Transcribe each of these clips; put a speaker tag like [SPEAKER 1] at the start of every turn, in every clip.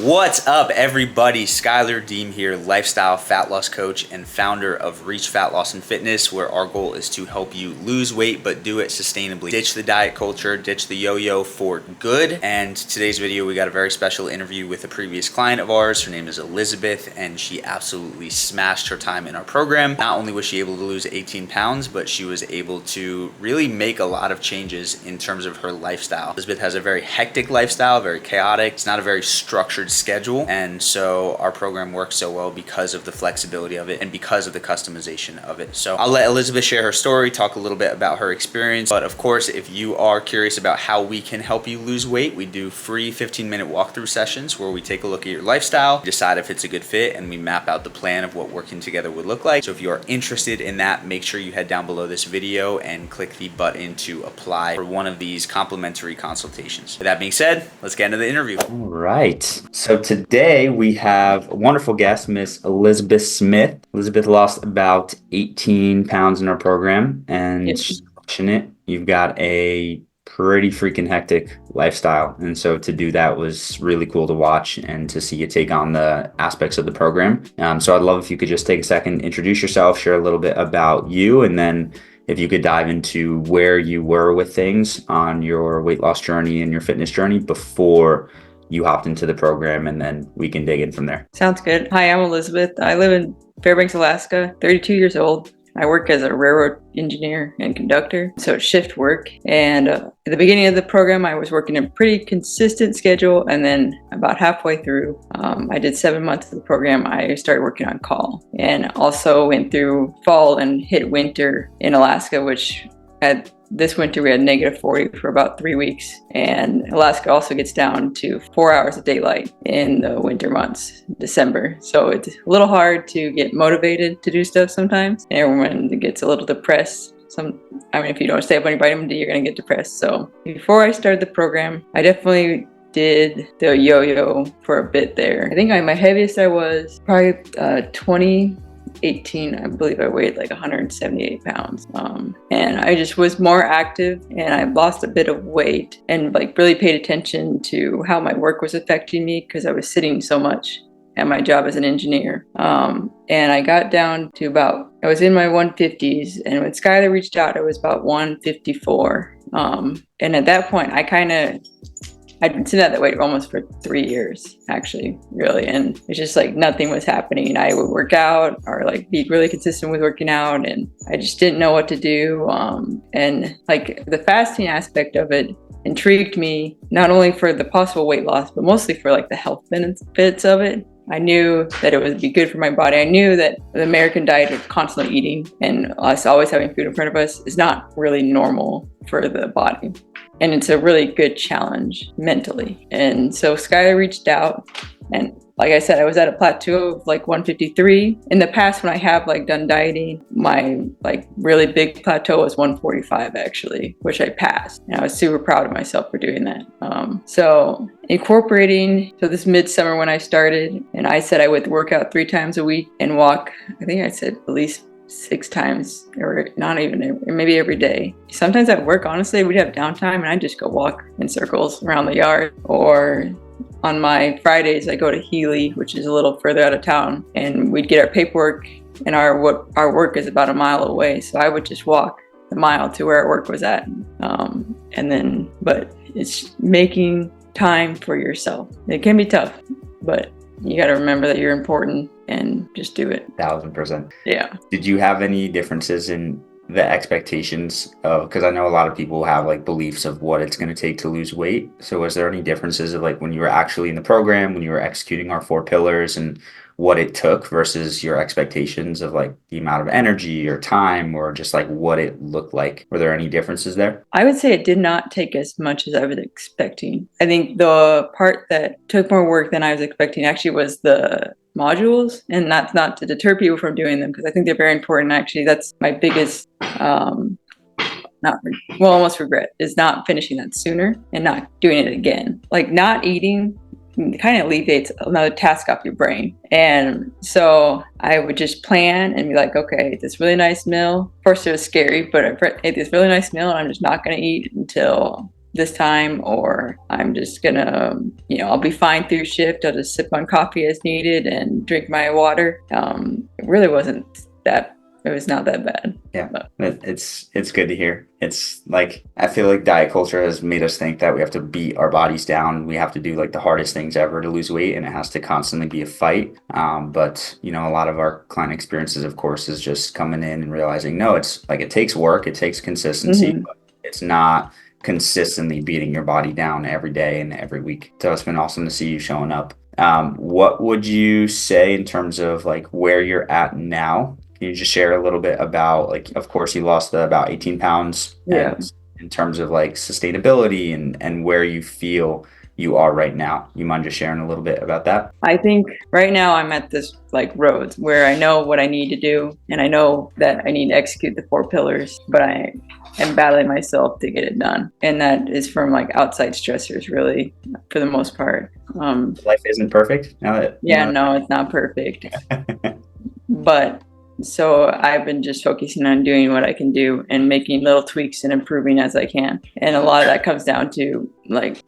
[SPEAKER 1] What's up, everybody? Schuyler Diehm here, lifestyle fat loss coach and founder of Reach Fat Loss and Fitness, where our goal is to help you lose weight but do it sustainably. Ditch the diet culture, ditch the yo-yo for good. And today's video, we got a very special interview with a previous client of ours. Her name is Elizabeth, and she absolutely smashed her time in our program. Not only was she able to lose 18 pounds, but she was able to really make a lot of changes in terms of her lifestyle. Elizabeth has a very hectic lifestyle, very chaotic. It's not a very structured schedule, and so our program works so well because of the flexibility of it and because of the customization of it. So I'll let Elizabeth share her story, talk a little bit about her experience, but of course, if you are curious about how we can help you lose weight, we do free 15-minute walkthrough sessions where we take a look at your lifestyle, decide if it's a good fit, and we map out the plan of what working together would look like. So if you are interested in that, make sure you head down below this video and click the button to apply for one of these complimentary consultations. With that being said, let's get into the interview.
[SPEAKER 2] All right. So today we have a wonderful guest, Miss Elizabeth Smith. Elizabeth lost about 18 pounds in our program, and she's crushing it. You've got a pretty freaking hectic lifestyle. And so to do that was really cool to watch and to see you take on the aspects of the program. So I'd love if you could just take a second, introduce yourself, share a little bit about you, and then if you could dive into where you were with things on your weight loss journey and your fitness journey before you hopped into the program, and then we can dig in from there.
[SPEAKER 3] Sounds good. Hi, I'm Elizabeth. I live in Fairbanks, Alaska, 32 years old. I work as a railroad engineer and conductor, so it's shift work. And at the beginning of the program, I was working a pretty consistent schedule. And then about halfway through, I did 7 months of the program, I started working on call. And also went through fall and hit winter in Alaska, which this winter we had -40 for about 3 weeks. And Alaska also gets down to 4 hours of daylight in the winter months, December. So it's a little hard to get motivated to do stuff sometimes. Everyone gets a little depressed. If you don't stay up on your vitamin D, you're going to get depressed. So before I started the program, I definitely did the yo-yo for a bit there. I think my heaviest I was probably 2018, I believe I weighed like 178 pounds. And I just was more active, and I lost a bit of weight and like really paid attention to how my work was affecting me because I was sitting so much at my job as an engineer. And I got down to I was in my 150s, and when Schuyler reached out, I was about 154. And at that point, I'd been sitting at that weight almost for 3 years, actually, really. And it's just like nothing was happening. I would work out or like be really consistent with working out, and I just didn't know what to do. And like the fasting aspect of it intrigued me, not only for the possible weight loss, but mostly for like the health benefits of it. I knew that it would be good for my body. I knew that the American diet of constantly eating and us always having food in front of us is not really normal for the body. And it's a really good challenge mentally. And so Schuyler reached out, and like I said, I was at a plateau of like 153. In the past, when I have like done dieting, my like really big plateau was 145 actually, which I passed. And I was super proud of myself for doing that. So this midsummer when I started, and I said I would work out 3 times a week and walk, I think I said at least 6 times, or not even, maybe every day. Sometimes at work, honestly, we'd have downtime and I'd just go walk in circles around the yard. Or on my Fridays, I go to Healy, which is a little further out of town, and we'd get our paperwork, and our work is about a mile away. So I would just walk the mile to where our work was at. But it's making time for yourself. It can be tough, but you got to remember that you're important and just do it.
[SPEAKER 2] 1000%.
[SPEAKER 3] Yeah.
[SPEAKER 2] Did you have any differences in the expectations of, because I know a lot of people have like beliefs of what it's going to take to lose weight. So was there any differences of like when you were actually in the program, when you were executing our 4 pillars, and what it took versus your expectations of like the amount of energy or time, or just like what it looked like? Were there any differences there?
[SPEAKER 3] I would say it did not take as much as I was expecting. I think the part that took more work than I was expecting actually was the modules, and that's not to deter people from doing them, because I think they're very important. Actually, that's my biggest almost regret, is not finishing that sooner and not doing it again. Like not eating kind of alleviates another task off your brain. And so I would just plan and be like, okay, this really nice meal. First it was scary, but I ate this really nice meal, and I'm just not going to eat until this time, or I'm just gonna, I'll be fine through shift. I'll just sip on coffee as needed and drink my water. It really wasn't that. It was not that bad.
[SPEAKER 2] Yeah, but it's good to hear. It's like, I feel like diet culture has made us think that we have to beat our bodies down. We have to do like the hardest things ever to lose weight, and it has to constantly be a fight. But a lot of our client experiences, of course, is just coming in and realizing, no, it's like, it takes work, it takes consistency, but it's not consistently beating your body down every day and every week. So it's been awesome to see you showing up. What would you say in terms of like where you're at now? Can you just share a little bit about, like, of course, you lost about 18 pounds.
[SPEAKER 3] Yeah.
[SPEAKER 2] And in terms of like sustainability and where you feel you are right now. You mind just sharing a little bit about that?
[SPEAKER 3] I think right now I'm at this like roads where I know what I need to do, and I know that I need to execute the 4 pillars, but I am battling myself to get it done. And that is from like outside stressors, really, for the most part.
[SPEAKER 2] Life isn't perfect.
[SPEAKER 3] No, it's not perfect. But so I've been just focusing on doing what I can do and making little tweaks and improving as I can. And a lot of that comes down to like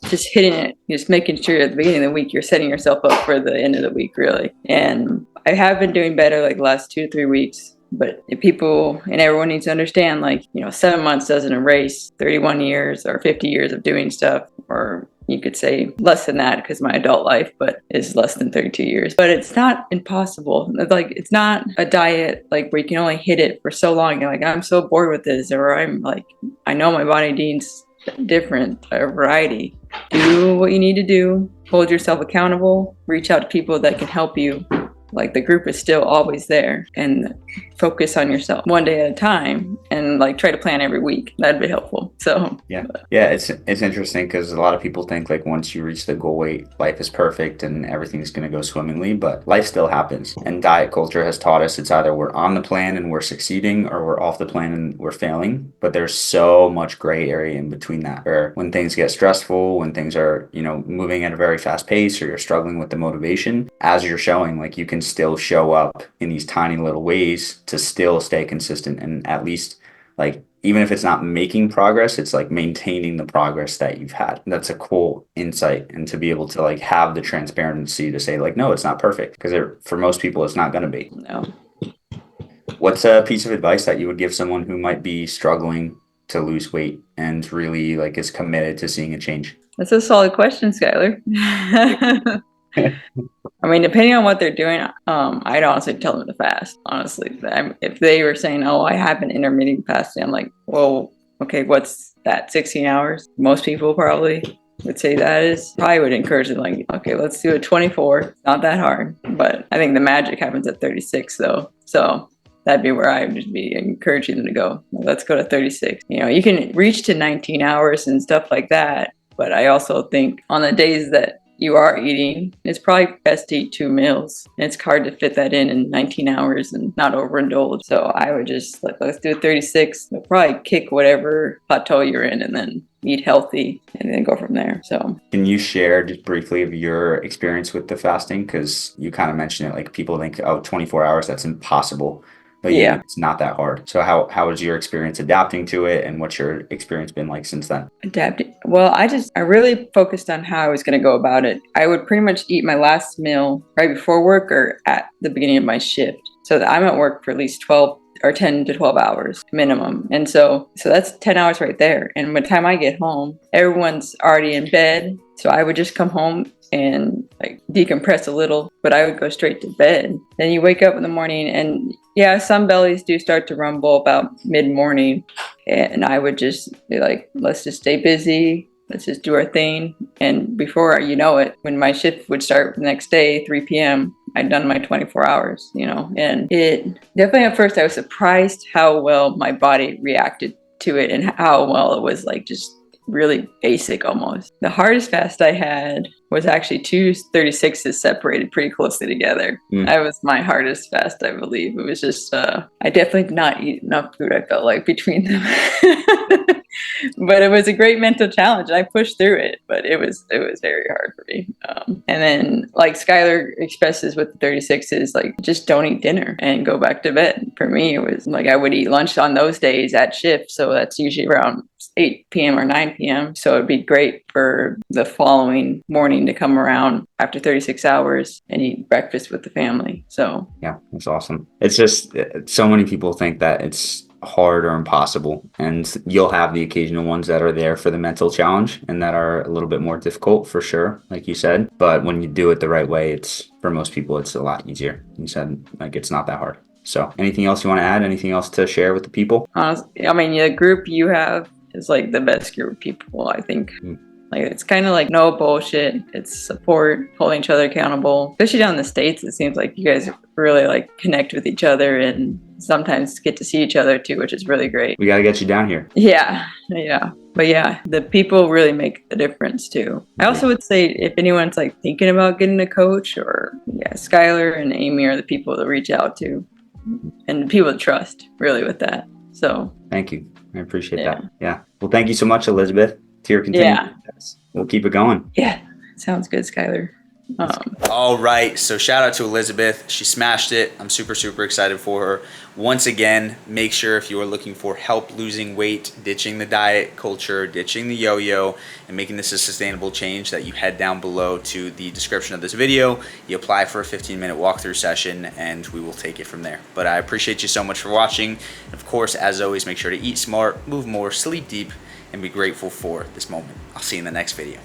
[SPEAKER 3] just hitting it, just making sure at the beginning of the week you're setting yourself up for the end of the week, really. And I have been doing better like the last 2 to 3 weeks. But if people and everyone needs to understand, like, 7 months doesn't erase 31 years or 50 years of doing stuff, or you could say less than that because my adult life, but is less than 32 years. But it's not impossible. Like, it's not a diet like where you can only hit it for so long. You're like, I'm so bored with this, or I'm like, I know my body needs different variety. Do what you need to do. Hold yourself accountable. Reach out to people that can help you. Like, the group is still always there, and focus on yourself one day at a time, and like try to plan every week. That'd be helpful. So
[SPEAKER 2] yeah, it's interesting because a lot of people think like once you reach the goal weight, life is perfect and everything's going to go swimmingly, but life still happens. And diet culture has taught us it's either we're on the plan and we're succeeding, or we're off the plan and we're failing. But there's so much gray area in between that, or when things get stressful, when things are moving at a very fast pace, or you're struggling with the motivation, as you're showing, like, you can still show up in these tiny little ways to still stay consistent, and at least, like, even if it's not making progress, it's like maintaining the progress that you've had. That's a cool insight, and to be able to like have the transparency to say like, no, it's not perfect, because for most people it's not going to be.
[SPEAKER 3] No.
[SPEAKER 2] What's a piece of advice that you would give someone who might be struggling to lose weight and really like is committed to seeing a change?
[SPEAKER 3] That's a solid question, Schuyler. I mean, depending on what they're doing, I'd honestly tell them to fast. Honestly, if they were saying, "Oh, I have an intermittent fasting," I'm like, "Well, okay, what's that? 16 hours?" Most people probably would say that is. Probably would encourage them, like, "Okay, let's do a 24. It's not that hard." But I think the magic happens at 36, though. So that'd be where I would just be encouraging them to go. Let's go to 36. You can reach to 19 hours and stuff like that. But I also think on the days that you are eating, it's probably best to eat 2 meals. And it's hard to fit that in 19 hours and not overindulge. So I would just let's do 36. We'll probably kick whatever plateau you're in and then eat healthy and then go from there. So
[SPEAKER 2] can you share just briefly of your experience with the fasting? Because you kind of mentioned it, like, people think, oh, 24 hours, that's impossible. But yeah, it's not that hard. So how was your experience adapting to it, and what's your experience been like since then?
[SPEAKER 3] Adapting? Well, I really focused on how I was going to go about it. I would pretty much eat my last meal right before work or at the beginning of my shift, so that I'm at work for at least 12 or 10 to 12 hours minimum. And so that's 10 hours right there. And by the time I get home, everyone's already in bed. So I would just come home and like decompress a little, but I would go straight to bed. Then you wake up in the morning, and yeah, some bellies do start to rumble about mid-morning. And I would just be like, let's just stay busy. Let's just do our thing. And before you know it, when my shift would start the next day, 3 p.m., I'd done my 24 hours, and it definitely at first I was surprised how well my body reacted to it and how well it was like just really basic almost. The hardest fast I had was actually 2 36s separated pretty closely together. That was my hardest fast, I believe. It was just, I definitely did not eat enough food, I felt like, between them. But it was a great mental challenge. I pushed through it, but it was very hard for me. And then, like Schuyler expresses with the 36, is like just don't eat dinner and go back to bed. For me, it was like I would eat lunch on those days at shift, so that's usually around 8 p.m. or 9 p.m. So it'd be great for the following morning to come around after 36 hours and eat breakfast with the family. So
[SPEAKER 2] yeah, that's awesome. It's just so many people think that it's hard or impossible, and you'll have the occasional ones that are there for the mental challenge and that are a little bit more difficult for sure, like you said. But when you do it the right way, it's for most people it's a lot easier. You said like it's not that hard. So anything else you want to add? Anything else to share with the people?
[SPEAKER 3] honestly, I mean, the group you have is like the best group of people, I think. Like it's kind of like no bullshit. It's support, holding each other accountable. Especially down in the States, it seems like you guys really like connect with each other and sometimes get to see each other too, which is really great.
[SPEAKER 2] We got to get you down here.
[SPEAKER 3] Yeah, yeah. But yeah, the people really make the difference too. I also would say if anyone's like thinking about getting a coach, or yeah, Schuyler and Amy are the people to reach out to and the people to trust really with that. So
[SPEAKER 2] thank you. I appreciate that. Yeah. Well, thank you so much, Elizabeth. To your continued success. We'll keep it going.
[SPEAKER 3] Yeah, sounds good, Schuyler.
[SPEAKER 1] All right, so shout out to Elizabeth. She smashed it. I'm super excited for her. Once again, make sure if you are looking for help losing weight, ditching the diet culture, ditching the yo-yo, and making this a sustainable change, that you head down below to the description of this video. You apply for a 15-minute walkthrough session, and we will take it from there. But I appreciate you so much for watching. Of course, as always, make sure to eat smart, move more, sleep deep, and be grateful for this moment. I'll see you in the next video.